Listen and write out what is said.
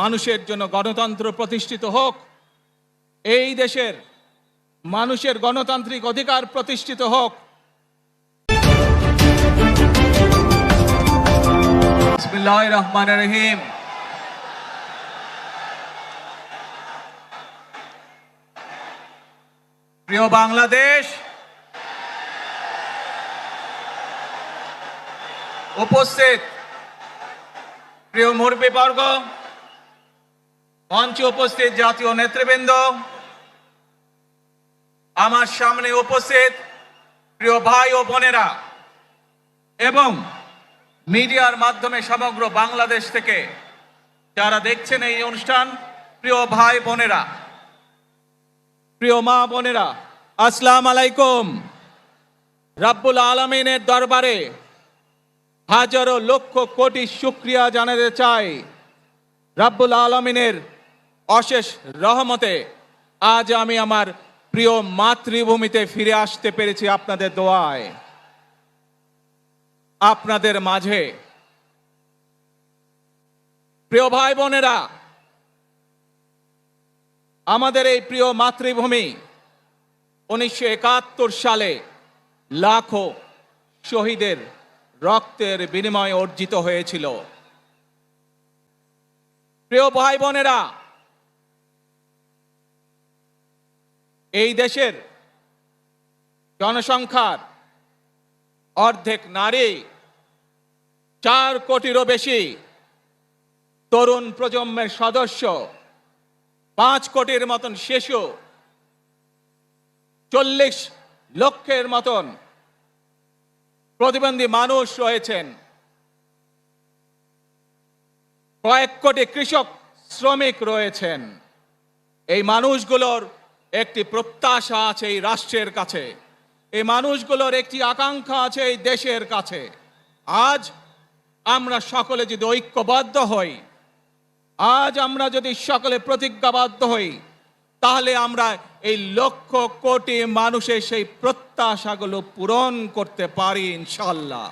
মানুষের জন্য গণতন্ত্র প্রতিষ্ঠিত হোক, এই দেশের মানুষের গণতান্ত্রিক অধিকার প্রতিষ্ঠিত হোক। বিসমিল্লাহির রহমানির রহিম। প্রিয় বাংলাদেশ, উপস্থিত প্রিয় মুরব্বীবর্গ, মঞ্চে উপস্থিত জাতীয় নেতৃবৃন্দ, আমার সামনে উপস্থিত প্রিয় ভাই ও বোনেরা এবং মিডিয়ার মাধ্যমে সমগ্র বাংলাদেশ থেকে যারা দেখছেন এই অনুষ্ঠান, প্রিয় ভাই বোনেরা, প্রিয় মা বোনেরা, আসসালামু আলাইকুম। রাব্বুল আলামিনের দরবারে হাজারো লক্ষ কোটি শুকরিয়া জানাতে চাই। রাব্বুল আলামিনের অশেষ রহমতে আজ আমি আমার প্রিয় মাতৃভূমিতে ফিরে আসতে পেরেছি আপনাদের দোয়ায়। আপনাদের মাঝে প্রিয় ভাই বোনেরা, আমাদের এই প্রিয় মাতৃভূমি 1971 সালে লাখো শহীদের রক্তের বিনিময়ে অর্জিত হয়েছিল। প্রিয় ভাই বোনেরা, এই দেশের জনসংখ্যার অর্ধেক নারী, 4 কোটিরও বেশি তরুণ প্রজন্মের সদস্য, 5 কোটির মতন শিশু, 40 লক্ষের মতন প্রতিবন্ধী মানুষ রয়েছেন, কয়েক কোটি কৃষক শ্রমিক রয়েছেন। এই মানুষগুলোর একটি প্রত্যাশা আছে এই রাষ্ট্রের কাছে, এই মানুষগুলোর একটি আকাঙ্ক্ষা আছে এই দেশের কাছে। আজ আমরা সকলে যদি ঐক্যবদ্ধ হই, আজ আমরা যদি সকলে প্রতিজ্ঞাবদ্ধ হই, তাহলে আমরা এই লক্ষ কোটি মানুষের সেই প্রত্যাশাগুলো পূরণ করতে পারি ইনশাআল্লাহ।